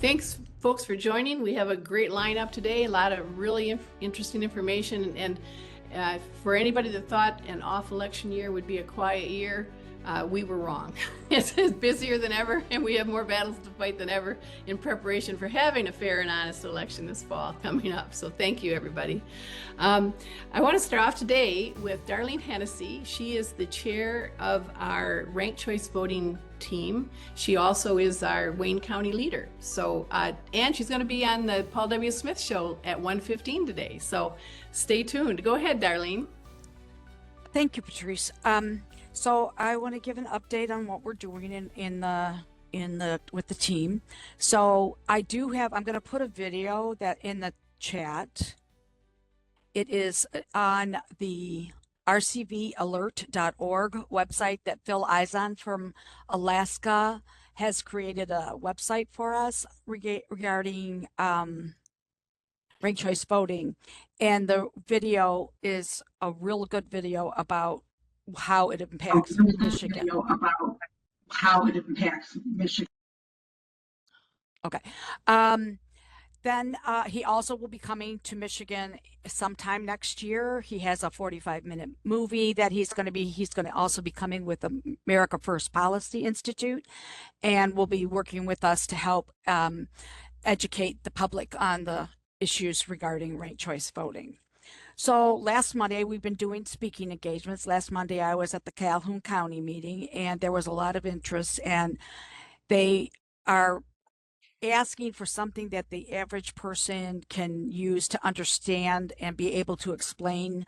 Thanks, folks, for joining. We have a great lineup today, a lot of really interesting information. And for anybody that thought an off election year would be a quiet year, we were wrong. It's busier than ever, and we have more battles to fight than ever in preparation for having a fair and honest election this fall coming up. So thank you, everybody. I want to start off today with Darlene Hennessy. She is the chair of our ranked choice voting team. She also is our Wayne County leader. So, and she's going to be on the Paul W. Smith show at 1:15 today. So stay tuned. Go ahead, Darlene. Thank you, Patrice. So I want to give an update on what we're doing with the team. So I'm going to put a video that in the chat. It is on the rcvalert.org website that Phil Eison from Alaska has created a website for us regarding ranked choice voting. And the video is a real good video about how it impacts Michigan. Okay. Then he also will be coming to Michigan sometime next year. He has a 45-minute movie that he's going to also be coming with the America First Policy Institute, and will be working with us to help educate the public on the issues regarding ranked choice voting. So last Monday, we've been doing speaking engagements. Last Monday, I was at the Calhoun County meeting, and there was a lot of interest, and they are asking for something that the average person can use to understand and be able to explain.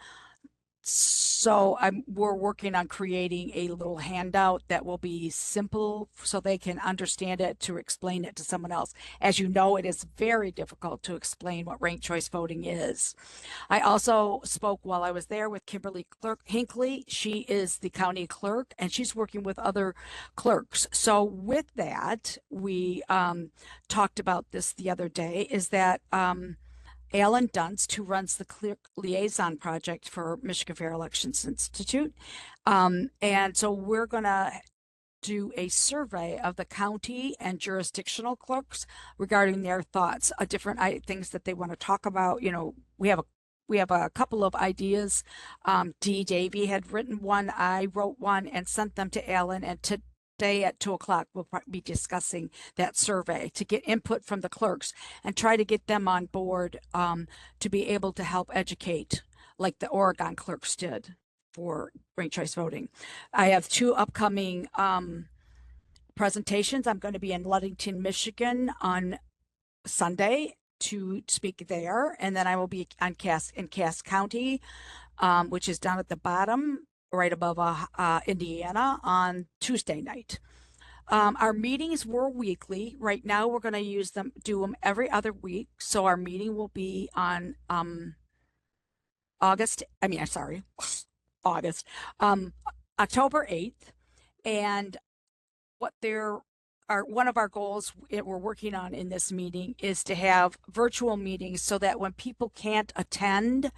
So we're working on creating a little handout that will be simple so they can understand it, to explain it to someone else. As you know, it is very difficult to explain what ranked choice voting is. I also spoke while I was there with Kimberly Hinckley. She is the county clerk, and she's working with other clerks. So with that, we talked about this the other day, is that Alan Dunst, who runs the Clerk Liaison Project for Michigan Fair Elections Institute. And so we're going to do a survey of the county and jurisdictional clerks regarding their thoughts, different things that they want to talk about. You know, we have a couple of ideas. Dee Davy had written one, I wrote one and sent them to Alan, and today at 2:00 we'll be discussing that survey to get input from the clerks and try to get them on board to be able to help educate, like the Oregon clerks did for ranked choice voting. I have 2 upcoming presentations. I'm going to be in Ludington, Michigan on Sunday to speak there, and then I will be in Cass County, which is down at the bottom right above Indiana, on Tuesday night. Our meetings were weekly. Right now, we're going to do them every other week. So our meeting will be on October 8th. And one of our goals we're working on in this meeting is to have virtual meetings, so that when people can't attend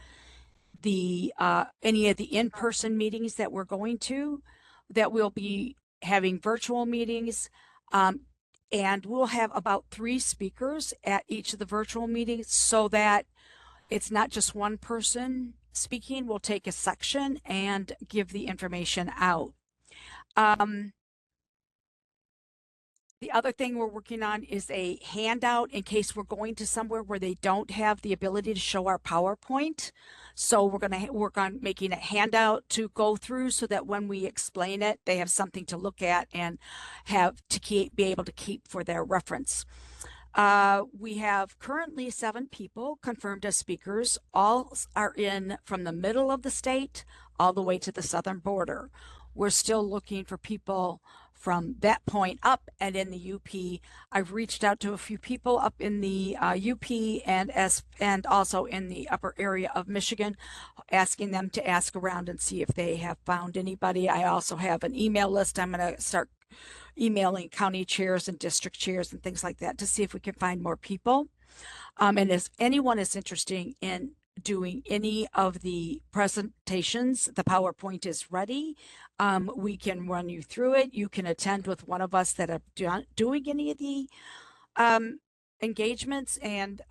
any of the in-person meetings that we're going to, that we'll be having virtual meetings, and we'll have about 3 speakers at each of the virtual meetings, so that it's not just one person speaking. We'll take a section and give the information out. The other thing we're working on is a handout in case we're going to somewhere where they don't have the ability to show our PowerPoint. So we're going to work on making a handout to go through, so that when we explain it, they have something to look at and have to be able to keep for their reference. We have currently 7 people confirmed as speakers. All are in from the middle of the state all the way to the southern border. We're still looking for people from that point up, and in the UP. I've reached out to a few people up in the UP and also in the upper area of Michigan, asking them to ask around and see if they have found anybody. I also have an email list. I'm going to start emailing county chairs and district chairs and things like that to see if we can find more people. And if anyone is interested in doing any of the presentations, the PowerPoint is ready. We can run you through it. You can attend with one of us that are doing any of the engagements and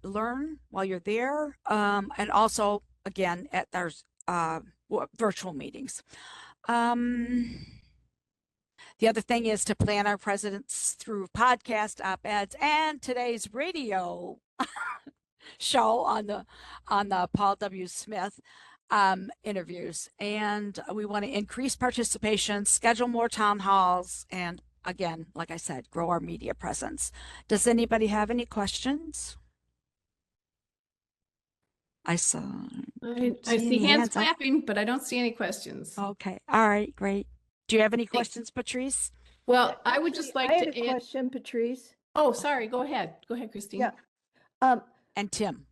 learn while you're there. And also, again, at there's virtual meetings. The other thing is to plan our presence through podcast, op-eds, and today's radio show on the Paul W. Smith interviews. And we want to increase participation, schedule more town halls, and again, like I said, grow our media presence. Does anybody have any questions? I see hands clapping, but I don't see any questions. Okay. All right, great. Do you have any questions, Patrice? Well, I would just like to add a question, Patrice. Oh, sorry. Go ahead. Go ahead, Christine. Yeah. And Tim.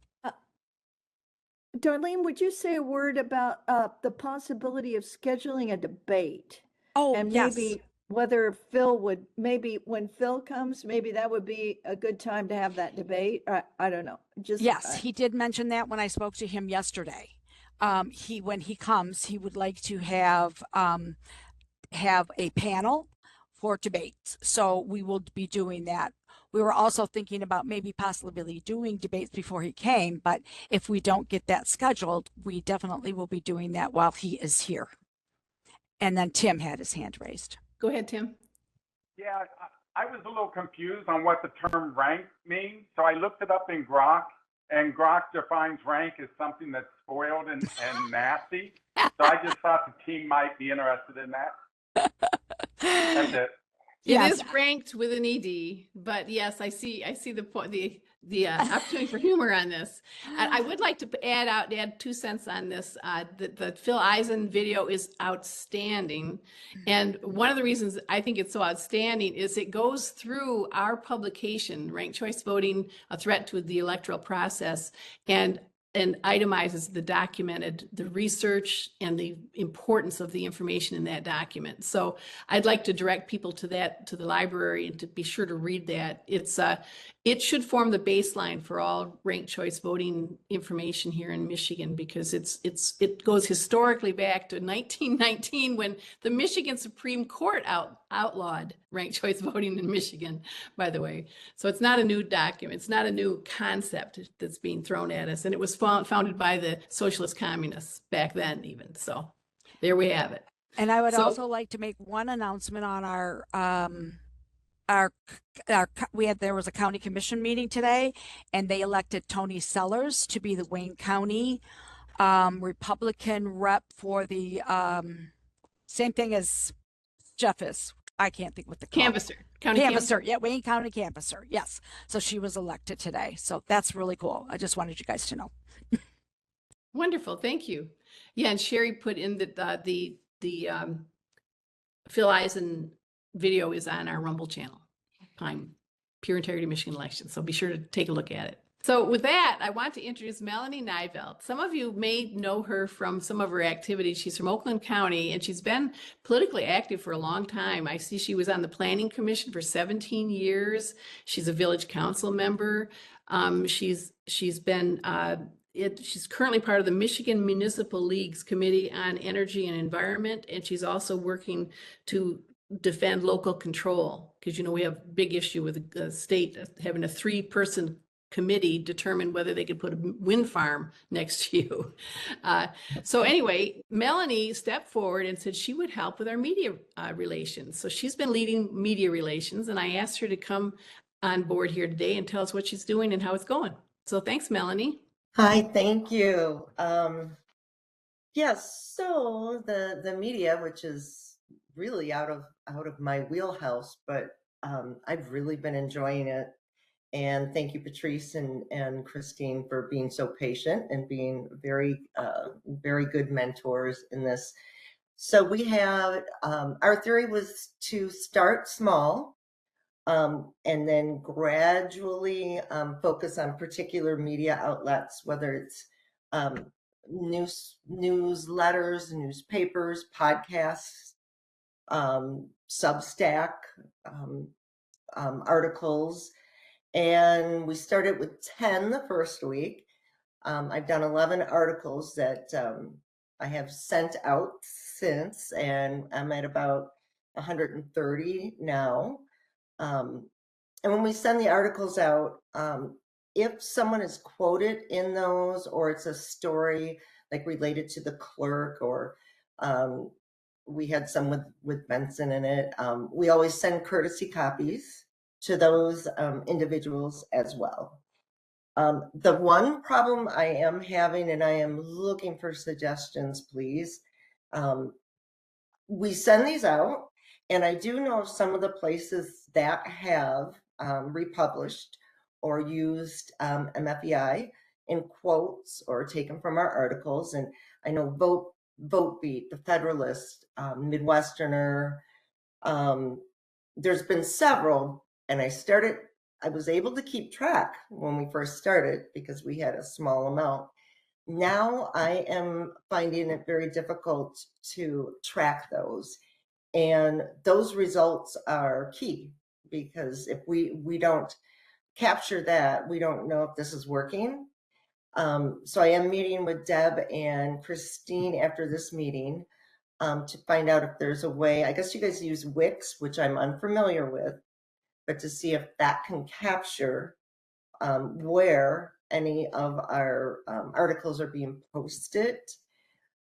Darlene, would you say a word about the possibility of scheduling a debate? Oh, and yes. Maybe whether Phil would, maybe when Phil comes, maybe that would be a good time to have that debate. I don't know. Just yes, he did mention that when I spoke to him yesterday. When he comes, he would like to have a panel for debates. So we will be doing that. We were also thinking about maybe possibly doing debates before he came, but if we don't get that scheduled, we definitely will be doing that while he is here. And then Tim had his hand raised. Go ahead, Tim. Yeah, I was a little confused on what the term rank means. So I looked it up in Grok, and Grok defines rank as something that's spoiled and nasty. So I just thought the team might be interested in that. That's it. It is ranked with an ED, but yes, I see the point, the opportunity for humor on this. I would like to add 2 cents on this. The Phil Eisen video is outstanding. And one of the reasons I think it's so outstanding is it goes through our publication, Ranked Choice Voting, A Threat to the Electoral Process, and itemizes the research and the importance of the information in that document. So I'd like to direct people to the library, and to be sure to read that. It should form the baseline for all ranked choice voting information here in Michigan, because it goes historically back to 1919 when the Michigan Supreme Court outlawed ranked choice voting in Michigan, by the way. So it's not a new document. It's not a new concept that's being thrown at us. And it was founded by the socialist communists back then even. So there we have it. And I would also like to make one announcement on there was a county commission meeting today, and they elected Tony Sellers to be the Wayne County Republican rep for the same thing as Jeff is. I can't think what the canvasser. Canvasser. Yeah, Wayne County canvasser. Yes. So she was elected today. So that's really cool. I just wanted you guys to know. Wonderful. Thank you. Yeah, and Sheree put in that the Phil Eisen video is on our Rumble channel, PIME, Pure Integrity Michigan Election. So be sure to take a look at it. So with that, I want to introduce Melanie Nivelt. Some of you may know her from some of her activities. She's from Oakland County, and she's been politically active for a long time. I see she was on the Planning Commission for 17 years. She's a village council member. She's currently part of the Michigan Municipal League's Committee on Energy and Environment, and she's also working to defend local control, because we have a big issue with the state having a 3-person committee determine whether they could put a wind farm next to you. So anyway, Melanie stepped forward and said she would help with our media relations. So she's been leading media relations, and I asked her to come on board here today and tell us what she's doing and how it's going. So thanks, Melanie. Hi, thank you. Yes, so the media, which is really out of my wheelhouse, but I've really been enjoying it. And thank you, Patrice and Christine, for being so patient and being very good mentors in this. So we have, our theory was to start small and then gradually focus on particular media outlets, whether it's newsletters, newspapers, podcasts, Substack, articles. And we started with 10 the first week. I've done 11 articles that I have sent out since, and I'm at about 130 now. And when we send the articles out, if someone is quoted in those, or it's a story like related to the clerk, or we had some with Benson in it, we always send courtesy copies to those individuals as well. The one problem I am having, and I am looking for suggestions, please. We send these out, and I do know of some of the places that have republished or used MFEI in quotes or taken from our articles. And I know VoteBeat, The Federalist, Midwesterner, there's been several, and I was able to keep track when we first started because we had a small amount. Now I am finding it very difficult to track those. And those results are key, because if we don't capture that, we don't know if this is working. So I am meeting with Deb and Christine after this meeting to find out if there's a way. I guess you guys use Wix, which I'm unfamiliar with, but to see if that can capture where any of our articles are being posted.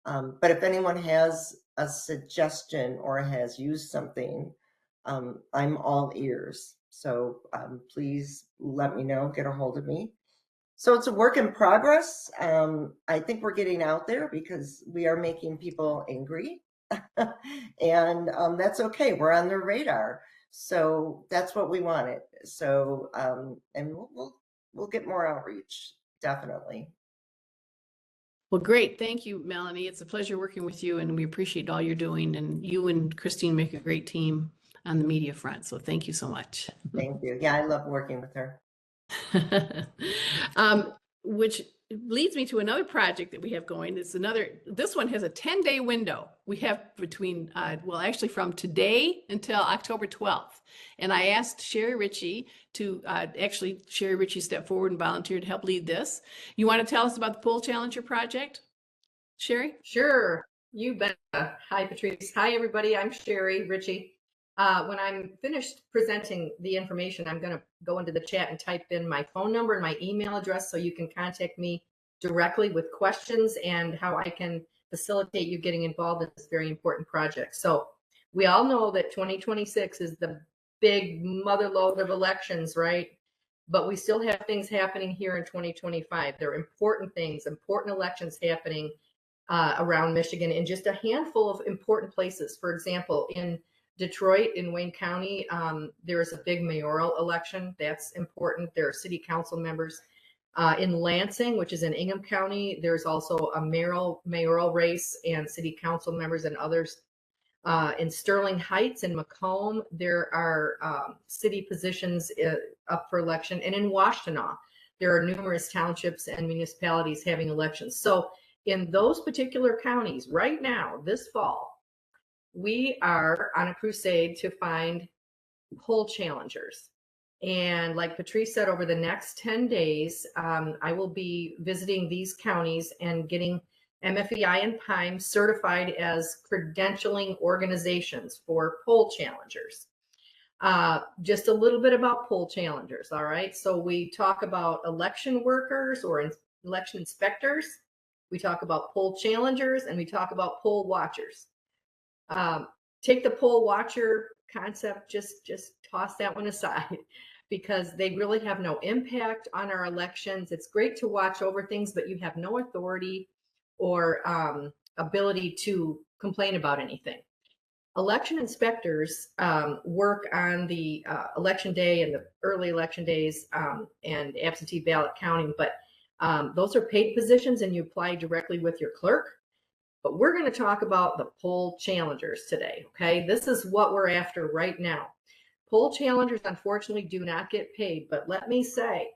But if anyone has a suggestion or has used something, I'm all ears. So please let me know, get a hold of me. So it's a work in progress. I think we're getting out there because we are making people angry. And that's okay. We're on their radar. So that's what we wanted. So, and we'll get more outreach, definitely. Well, great. Thank you, Melanie. It's a pleasure working with you, and we appreciate all you're doing. And you and Christine make a great team on the media front. So thank you so much. Thank you. Yeah, I love working with her. Which leads me to another project that we have going. This one has a 10-day window. We have between, well, actually from today until October 12th. And I asked Sheree Ritchie to, Sheree Ritchie stepped forward and volunteered to help lead this. You want to tell us about the Poll Challenger project, Sheree? Sure, you bet. Hi, Patrice. Hi, everybody. I'm Sheree Ritchie. When I'm finished presenting the information, I'm going to go into the chat and type in my phone number and my email address so you can contact me directly with questions and how I can facilitate you getting involved in this very important project. So we all know that 2026 is the big motherlode of elections, right? But we still have things happening here in 2025. There are important things, important elections happening around Michigan in just a handful of important places. For example, in Detroit, in Wayne County, there is a big mayoral election. That's important. There are city council members. In Lansing, which is in Ingham County, there's also a mayoral race and city council members and others. In Sterling Heights and Macomb, there are city positions up for election. And in Washtenaw, there are numerous townships and municipalities having elections. So in those particular counties right now, this fall, we are on a crusade to find poll challengers. And like Patrice said, over the next 10 days, I will be visiting these counties and getting MFEI and PIME certified as credentialing organizations for poll challengers. Just a little bit about poll challengers, all right? So we talk about election workers or election inspectors. We talk about poll challengers, and we talk about poll watchers. Take the poll watcher concept, just toss that one aside, because they really have no impact on our elections. It's great to watch over things, but you have no authority or ability to complain about anything. Election inspectors work on the election day and the early election days and absentee ballot counting, but those are paid positions and you apply directly with your clerk. But we're going to talk about the poll challengers today, okay? This is what we're after right now. Poll challengers, unfortunately, do not get paid, but let me say,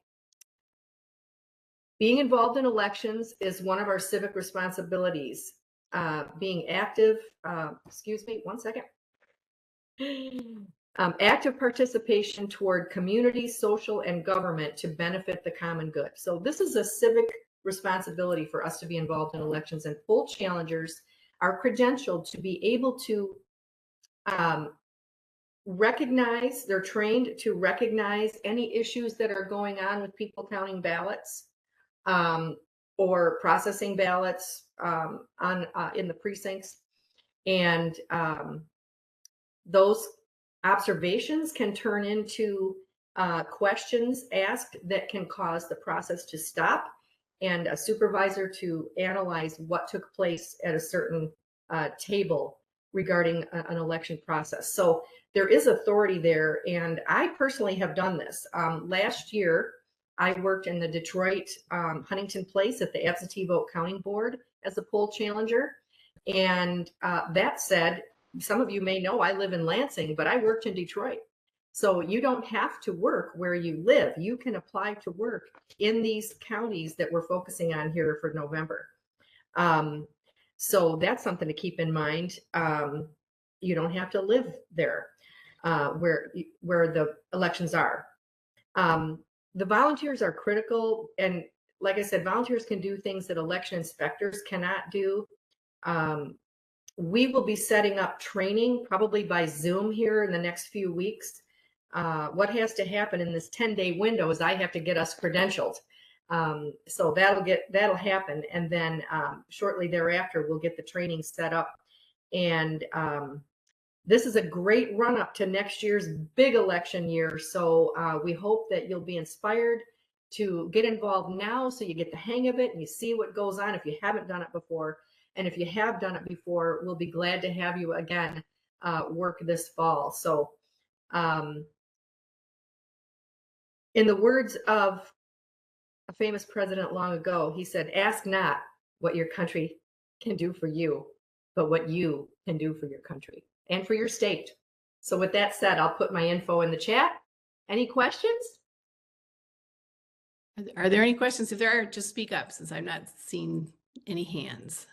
being involved in elections is one of our civic responsibilities. Being active, excuse me, one second. Active participation toward community, social, and government to benefit the common good. So this is a civic responsibility for us to be involved in elections, and poll challengers are credentialed to be able to they're trained to recognize any issues that are going on with people counting ballots, or processing ballots in the precincts. And those observations can turn into questions asked that can cause the process to stop and a supervisor to analyze what took place at a certain table regarding an election process. So there is authority there. And I personally have done this. Last year, I worked in the Detroit Huntington Place at the absentee vote counting board as a poll challenger. And that said, some of you may know I live in Lansing, but I worked in Detroit. So you don't have to work where you live. You can apply to work in these counties that we're focusing on here for November. So that's something to keep in mind. You don't have to live there where the elections are. The volunteers are critical. And like I said, volunteers can do things that election inspectors cannot do. We will be setting up training probably by Zoom here in the next few weeks. What has to happen in this 10-day window is I have to get us credentialed. So that'll happen. And then shortly thereafter, we'll get the training set up. And this is a great run up to next year's big election year. So we hope that you'll be inspired to get involved now so you get the hang of it and you see what goes on if you haven't done it before. And if you have done it before, we'll be glad to have you again work this fall. So in the words of a famous president long ago, he said, "Ask not what your country can do for you, but what you can do for your country and for your state." So with that said, I'll put my info in the chat. Any questions? Are there any questions? If there are, just speak up since I'm not seeing any hands.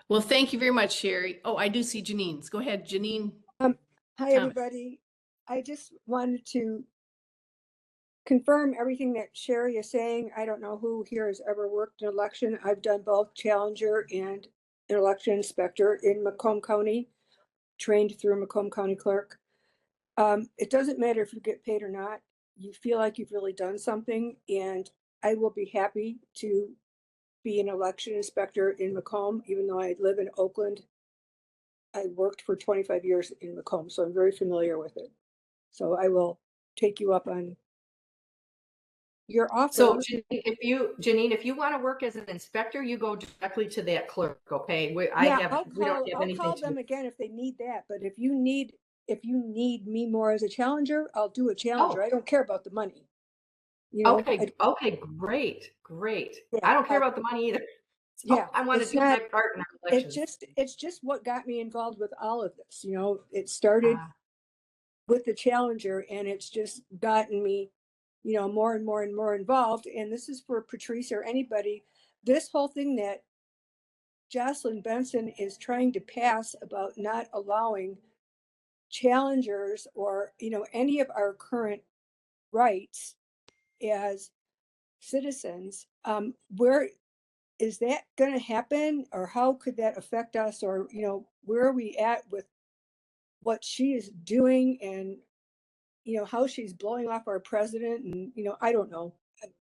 Well, thank you very much, Sheree. Oh, I do see Janine's. Go ahead, Janine. Hi, Thomas. everybody. I just wanted to confirm everything that Sheree is saying. I don't know who here has ever worked an election. I've done both challenger and an election inspector in Macomb County, trained through Macomb County clerk. It doesn't matter if you get paid or not. You feel like you've really done something, and I will be happy to be an election inspector in Macomb, even though I live in Oakland. I worked for 25 years in Macomb, so I'm very familiar with it. So I will take you up on your offer. So Janine, if you want to work as an inspector, you go directly to that clerk. Okay. I'll call them again if they need that. But if you need me more as a challenger, I'll do a challenger. I don't care about the money. You know, okay, great. Yeah, I don't care about the money either. So yeah, I want to do my part in our elections. It's just what got me involved with all of this. You know, it started with the challenger, and it's just gotten me, you know, more and more and more involved. And this is for Patrice or anybody. This whole thing that Jocelyn Benson is trying to pass about not allowing challengers or, you know, any of our current rights as citizens, where is that going to happen, or how could that affect us, or, you know, where are we at with what she is doing, and, you know, how she's blowing off our president? And, you know, I don't know.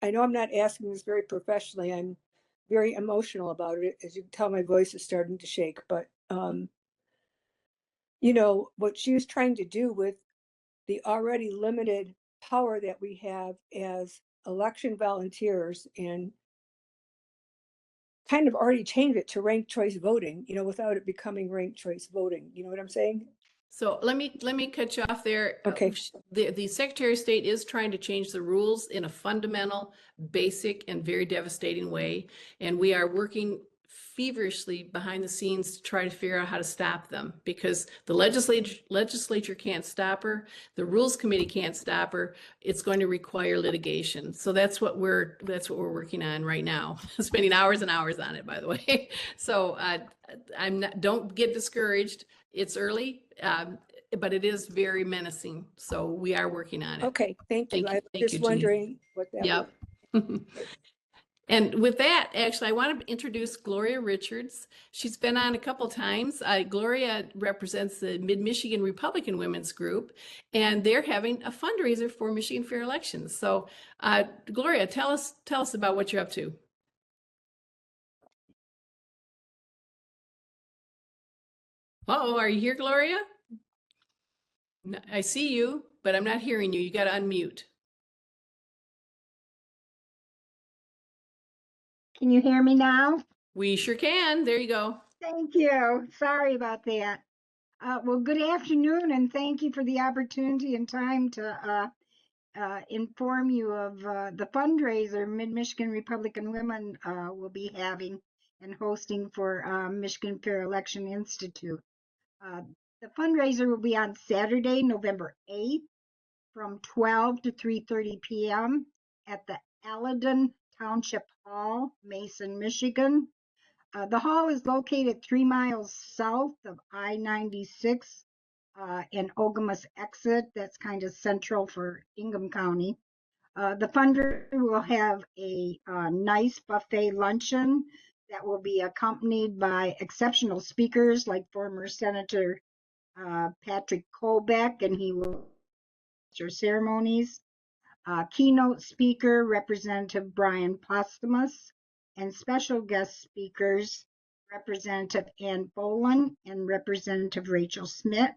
I know I'm not asking this very professionally. I'm very emotional about it. As you can tell, my voice is starting to shake, but you know, what she was trying to do with the already limited power that we have as election volunteers, and kind of already changed it to ranked choice voting, you know, without it becoming ranked choice voting. You know what I'm saying? So let me cut you off there. Okay. The Secretary of State is trying to change the rules in a fundamental, basic, and very devastating way. And we are working feverishly behind the scenes to try to figure out how to stop them, because the legislature can't stop her. The Rules Committee can't stop her. It's going to require litigation. So that's what we're working on right now. Spending hours and hours on it, by the way. So don't get discouraged. It's early, but it is very menacing. So we are working on it. Okay, thank you. I was just wondering what that was. And with that, actually, I want to introduce Gloria Richards. She's been on a couple times. Gloria represents the Mid-Michigan Republican Women's Group, and they're having a fundraiser for Michigan Fair Elections. So, Gloria, tell us about what you're up to. Uh-oh, are you here, Gloria? No, I see you, but I'm not hearing you. You got to unmute. Can you hear me now? We sure can. There you go. Thank you. Sorry about that. Well, good afternoon, and thank you for the opportunity and time to inform you of the fundraiser Mid-Michigan Republican Women will be having and hosting for Michigan Fair Election Institute. The fundraiser will be on Saturday, November 8th from 12 to 3:30 p.m. at the Alladin Township Hall, Mason, Michigan. The hall is located 3 miles south of I-96 and Ogamus exit. That's kind of central for Ingham County. The fundraiser will have a nice buffet luncheon that will be accompanied by exceptional speakers like former Senator Patrick Colbeck, and he will master ceremonies. Keynote speaker, Representative Brian Postumus, and special guest speakers, Representative Ann Boland and Representative Rachel Smith.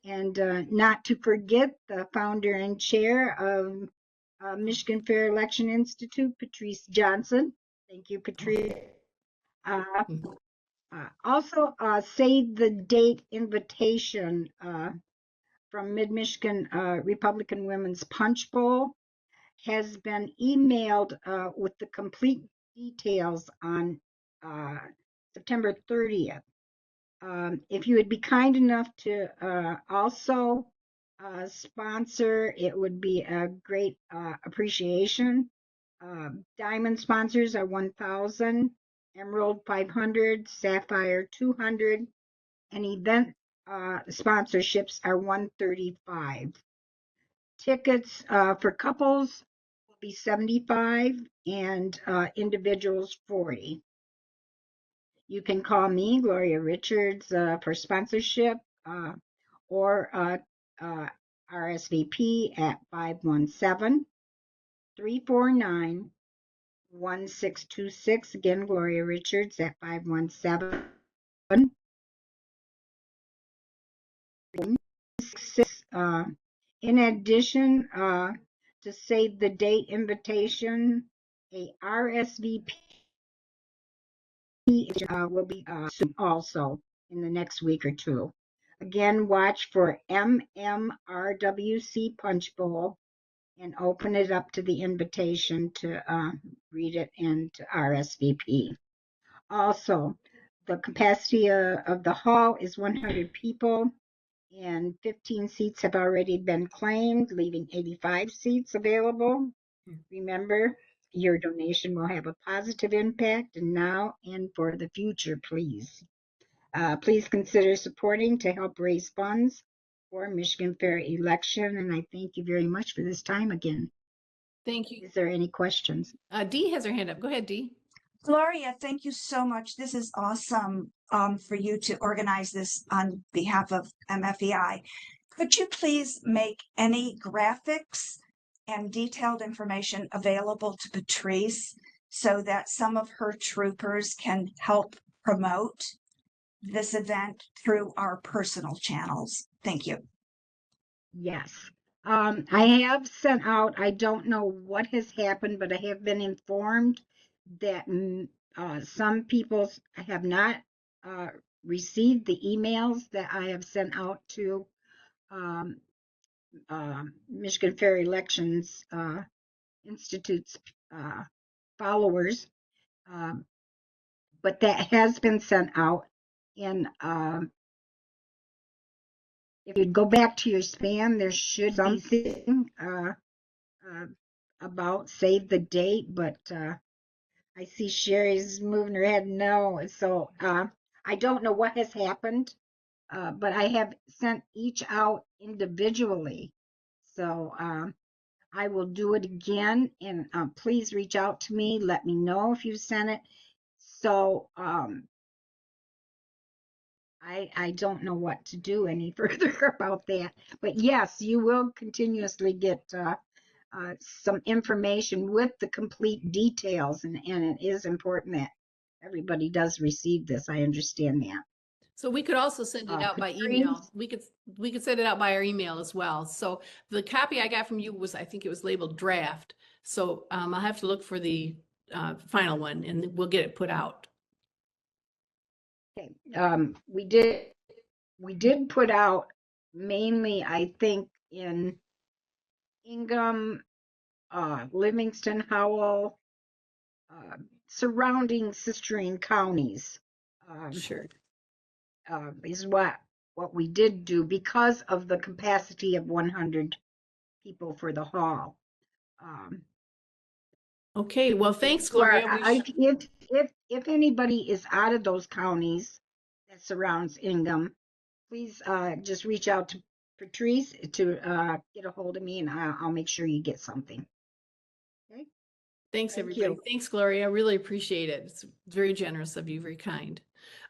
And not to forget the founder and chair of Michigan Fair Election Institute, Patrice Johnson. Thank you, Patrice. Also, save the date invitation from Mid-Michigan Republican Women's Punch Bowl has been emailed with the complete details on September 30th. If you would be kind enough to also sponsor, it would be a great appreciation. Diamond sponsors are 1,000, Emerald 500, Sapphire 200, and event sponsorships are 135. Tickets for couples will be 75 and individuals 40. You can call me, Gloria Richards, for sponsorship or RSVP at 517-349-1626. Again, Gloria Richards at 517. In addition, to save the date invitation, a RSVP will be soon also in the next week or two. Again, watch for MMRWC Punch Bowl and open it up to the invitation to read it and to RSVP. Also, the capacity of the hall is 100 people, and 15 seats have already been claimed, leaving 85 seats available. Remember, your donation will have a positive impact and now and for the future, please. Please consider supporting to help raise funds for Michigan Fair election, and I thank you very much for this time again. Thank you. Is there any questions? Dee has her hand up. Go ahead, Dee. Gloria, thank you so much. This is awesome for you to organize this on behalf of MFEI. Could you please make any graphics and detailed information available to Patrice so that some of her troopers can help promote this event through our personal channels? Thank you. Yes. I have sent out, I don't know what has happened, but I have been informed that some people have not received the emails that I have sent out to Michigan Fair Elections Institute's followers, but that has been sent out. And if you go back to your spam, there should be something about save the date, but I see Sherry's moving her head no. So I don't know what has happened, but I have sent each out individually. So I will do it again, and please reach out to me. Let me know if you sent it. So I don't know what to do any further about that. But yes, you will continuously get some information with the complete details, and it is important that everybody does receive this. I understand that. So we could also send it out by email. Patrice? We could send it out by our email as well. So the copy I got from you was, I think it was labeled draft. So I'll have to look for the final one and we'll get it put out. Okay. We did put out mainly, I think, in Ingham, Livingston, Howell, surrounding sister counties. Sure. Is what we did do because of the capacity of 100 people for the hall. Okay, well, thanks, you are- Gloria. if anybody is out of those counties that surrounds Ingham, please just reach out to Patrice to get a hold of me, and I'll make sure you get something. Okay. Thanks, Thank everybody. you. Thanks, Gloria. I really appreciate it. It's very generous of you, very kind.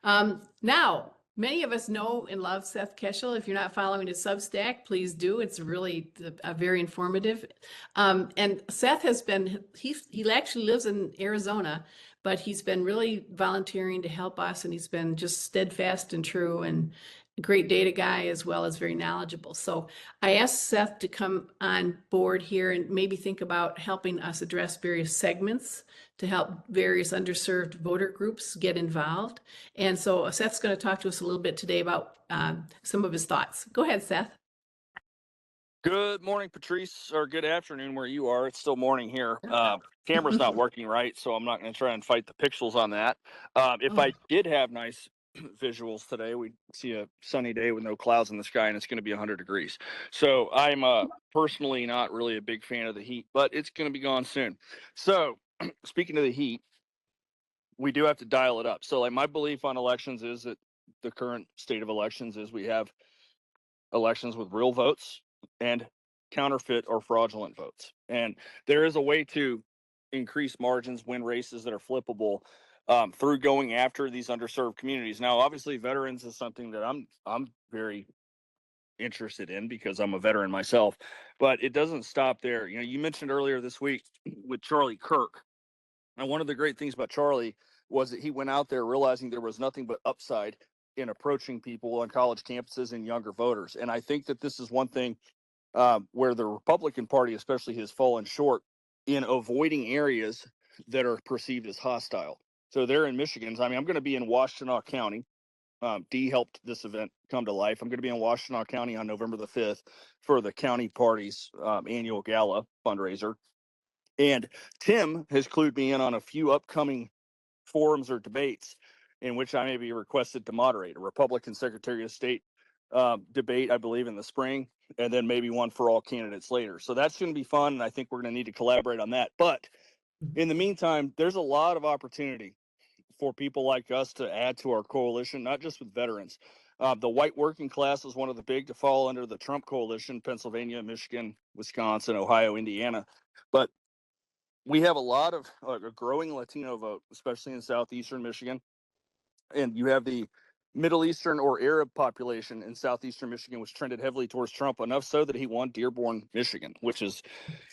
Now, many of us know and love Seth Keshel. If you're not following his Substack, please do. It's really very informative. And Seth has been, he actually lives in Arizona, but he's been really volunteering to help us, and he's been just steadfast and true and a great data guy as well as very knowledgeable. So I asked Seth to come on board here and maybe think about helping us address various segments to help various underserved voter groups get involved. And so Seth's going to talk to us a little bit today about some of his thoughts. Go ahead, Seth. Good morning, Patrice, or good afternoon where you are. It's still morning here. Camera's not working right, so I'm not going to try and fight the pixels on that. If I did have nice visuals today, we'd see a sunny day with no clouds in the sky, and it's going to be 100 degrees. So I'm personally not really a big fan of the heat, but it's going to be gone soon. So speaking of the heat, we do have to dial it up. So like my belief on elections is that the current state of elections is we have elections with real votes and counterfeit or fraudulent votes. And there is a way to increase margins, win races that are flippable through going after these underserved communities. Now, obviously, veterans is something that I'm very interested in because I'm a veteran myself, but it doesn't stop there. You know, you mentioned earlier this week with Charlie Kirk, and one of the great things about Charlie was that he went out there realizing there was nothing but upside in approaching people on college campuses and younger voters. And I think that this is one thing where the Republican Party, especially, has fallen short in avoiding areas that are perceived as hostile. So they're in Michigan. I mean, I'm going to be in Washtenaw County. Dee helped this event come to life. I'm going to be in Washtenaw County on November the 5th for the county party's annual gala fundraiser. And Tim has clued me in on a few upcoming forums or debates in which I may be requested to moderate. A Republican Secretary of State debate, I believe, in the spring, and then maybe one for all candidates later. So that's going to be fun, and I think we're going to need to collaborate on that. But in the meantime, there's a lot of opportunity for people like us to add to our coalition, not just with veterans. The white working class is one of the big to fall under the Trump coalition: Pennsylvania, Michigan, Wisconsin, Ohio, Indiana. But we have a lot of a growing Latino vote, especially in southeastern Michigan. And you have the Middle Eastern or Arab population in southeastern Michigan, which trended heavily towards Trump, enough so that he won Dearborn, Michigan, which is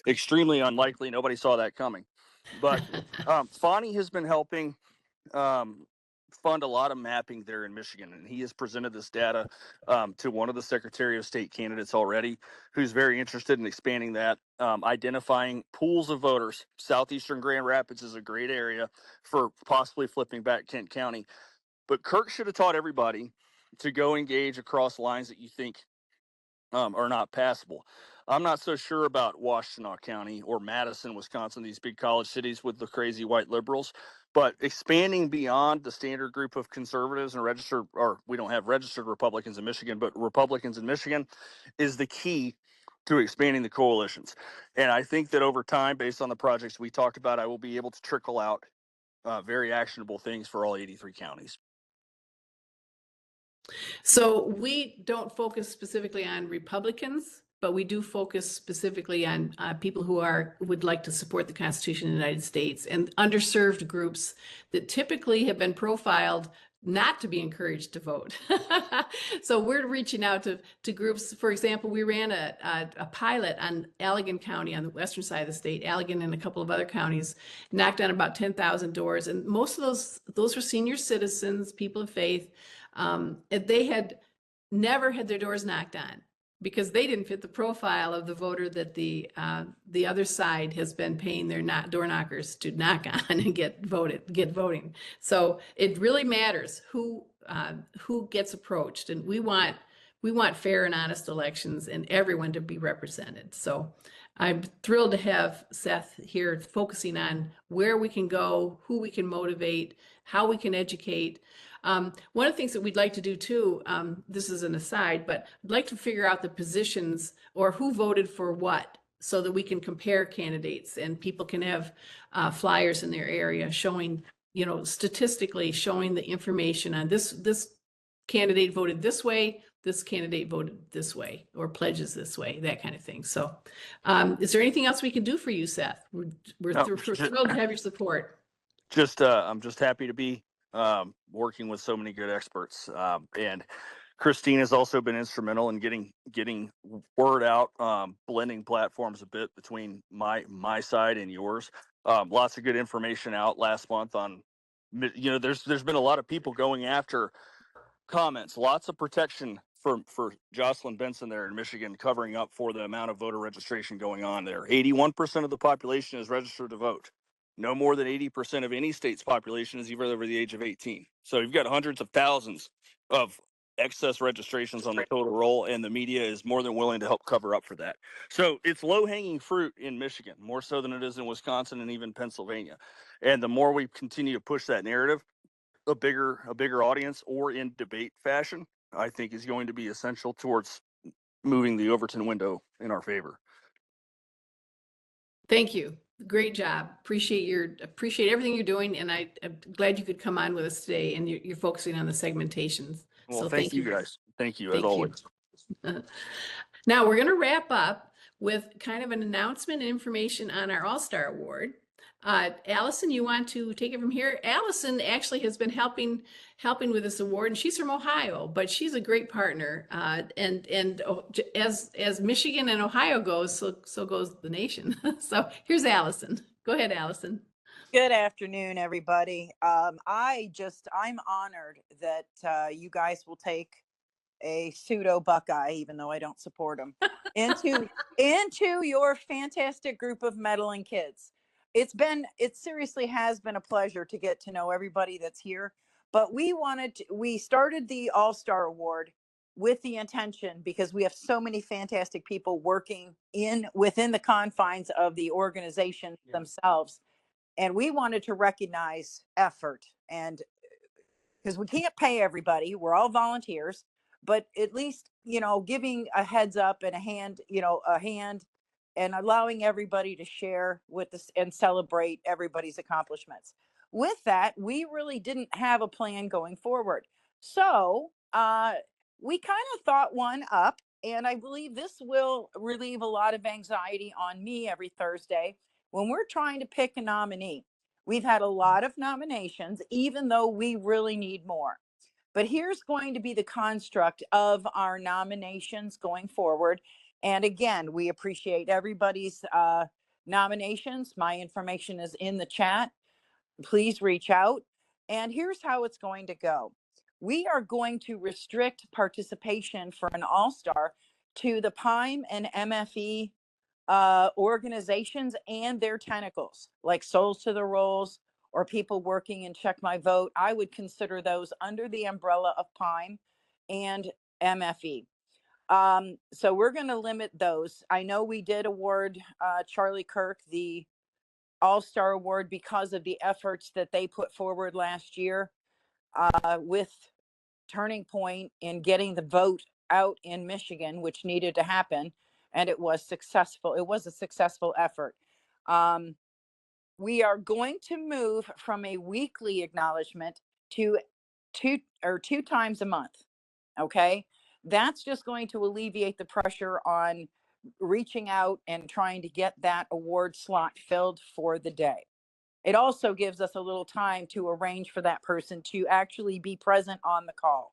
extremely unlikely. Nobody saw that coming. But Fani has been helping fund a lot of mapping there in Michigan, and he has presented this data to one of the Secretary of State candidates already, who's very interested in expanding that, identifying pools of voters. Southeastern Grand Rapids is a great area for possibly flipping back Kent County. But Kirk should have taught everybody to go engage across lines that you think are not passable. I'm not so sure about Washtenaw County or Madison, Wisconsin, these big college cities with the crazy white liberals, but expanding beyond the standard group of conservatives and registered, or we don't have registered Republicans in Michigan, but Republicans in Michigan is the key to expanding the coalitions. And I think that over time, based on the projects we talked about, I will be able to trickle out very actionable things for all 83 counties. So we don't focus specifically on Republicans but we do focus specifically on people who would like to support the Constitution of the United States, and underserved groups that typically have been profiled not to be encouraged to vote. So we're reaching out to groups. For example, we ran a pilot on Allegan County on the western side of the state, Allegan and a couple of other counties, knocked on about 10,000 doors. And most of those were senior citizens, people of faith. And they had never had their doors knocked on because they didn't fit the profile of the voter that the other side has been paying their door knockers to knock on and get voting. So it really matters who gets approached, and we want fair and honest elections and everyone to be represented. So I'm thrilled to have Seth here focusing on where we can go, who we can motivate, how we can educate. One of the things that we'd like to do too, this is an aside, but I'd like to figure out the positions or who voted for what, so that we can compare candidates and people can have flyers in their area showing, statistically showing the information on this candidate voted this way, this candidate voted this way, or pledges this way, that kind of thing. So is there anything else we can do for you, Seth? We're thrilled to have your support. I'm just happy to be working with so many good experts. And Christine has also been instrumental in getting word out, blending platforms a bit between my side and yours. Lots of good information out last month on, there's been a lot of people going after comments, lots of protection for Jocelyn Benson there in Michigan, covering up for the amount of voter registration going on there. 81% of the population is registered to vote. No more than 80% of any state's population is even over the age of 18. So you've got hundreds of thousands of excess registrations on the total roll, and the media is more than willing to help cover up for that. So it's low-hanging fruit in Michigan, more so than it is in Wisconsin and even Pennsylvania. And the more we continue to push that narrative, a bigger audience, or in debate fashion, I think is going to be essential towards moving the Overton window in our favor. Thank you. Great job. Appreciate everything you're doing, and I'm glad you could come on with us today, and you're focusing on the segmentations. Well, so thank you guys. Thank you as always. Now we're going to wrap up with kind of an announcement and information on our All-Star Award. Allison, you want to take it from here? Allison actually has been helping with this award, and she's from Ohio, but she's a great partner. And as Michigan and Ohio goes, so goes the nation. So here's Allison. Go ahead, Allison. Good afternoon, everybody. I'm honored that you guys will take a pseudo Buckeye, even though I don't support them, into your fantastic group of meddling kids. It seriously has been a pleasure to get to know everybody that's here. But we started the All-Star Award with the intention, because we have so many fantastic people working within the confines of the organization themselves. And we wanted to recognize effort, and because we can't pay everybody, we're all volunteers, but at least, giving a heads up and a hand and allowing everybody to share with us and celebrate everybody's accomplishments. With that, we really didn't have a plan going forward. So we kind of thought one up, and I believe this will relieve a lot of anxiety on me every Thursday when we're trying to pick a nominee. We've had a lot of nominations, even though we really need more. But here's going to be the construct of our nominations going forward. And again, we appreciate everybody's nominations. My information is in the chat. Please reach out. And here's how it's going to go. We are going to restrict participation for an all-star to the PIME and MFE organizations and their tentacles, like Souls to the Rolls or people working in Check My Vote. I would consider those under the umbrella of PIME and MFE. So we're going to limit those. I know we did award Charlie Kirk the All-Star Award because of the efforts that they put forward last year with Turning Point in getting the vote out in Michigan, which needed to happen. And it was successful. It was a successful effort. We are going to move from a weekly acknowledgement to two times a month. Okay. That's just going to alleviate the pressure on reaching out and trying to get that award slot filled for the day. It also gives us a little time to arrange for that person to actually be present on the call.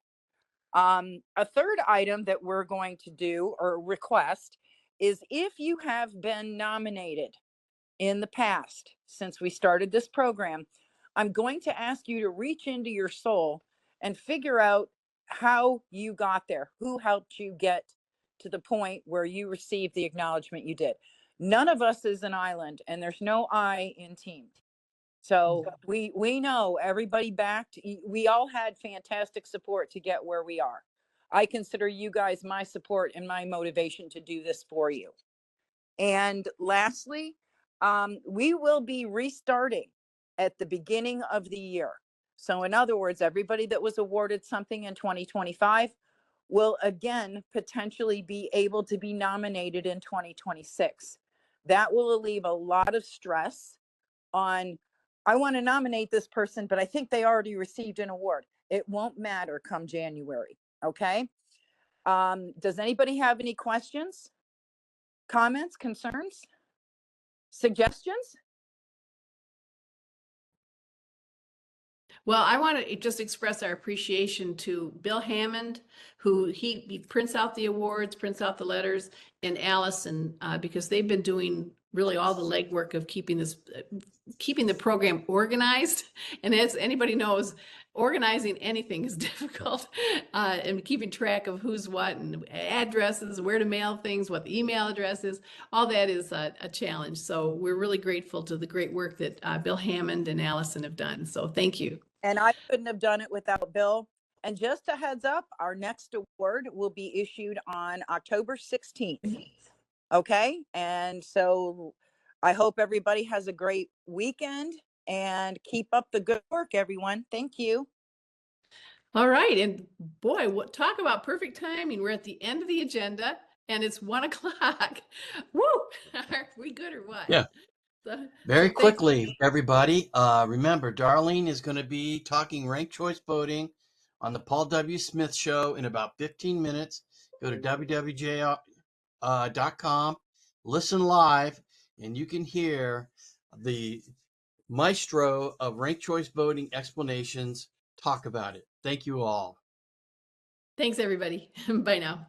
A third item that we're going to do or request is if you have been nominated in the past, since we started this program, I'm going to ask you to reach into your soul and figure out how you got there, who helped you get to the point where you received the acknowledgement you did. None of us is an island, and there's no I in team. So we know everybody backed. We all had fantastic support to get where we are. I consider you guys my support and my motivation to do this for you. And lastly, we will be restarting at the beginning of the year. So in other words, everybody that was awarded something in 2025 will again potentially be able to be nominated in 2026. That will alleviate a lot of stress on, I want to nominate this person, but I think they already received an award. It won't matter come January. Okay. Does anybody have any questions, comments, concerns, suggestions? Well, I want to just express our appreciation to Bill Hammond, who he prints out the awards, prints out the letters, and Allison, because they've been doing really all the legwork of keeping the program organized. And as anybody knows, organizing anything is difficult, and keeping track of who's what and addresses, where to mail things, what the email address is, all that is a challenge. So we're really grateful to the great work that Bill Hammond and Allison have done. So thank you. And I couldn't have done it without Bill. And just a heads up, our next award will be issued on October 16th. Okay. And so I hope everybody has a great weekend and keep up the good work, everyone. Thank you. All right. And boy, talk about perfect timing. We're at the end of the agenda and it's 1 o'clock. Woo! Are we good or what? Yeah. Very quickly, everybody. Remember, Darlene is going to be talking ranked choice voting on the Paul W. Smith Show in about 15 minutes. Go to wwj.com, listen live, and you can hear the maestro of ranked choice voting explanations talk about it. Thank you all. Thanks, everybody. Bye now.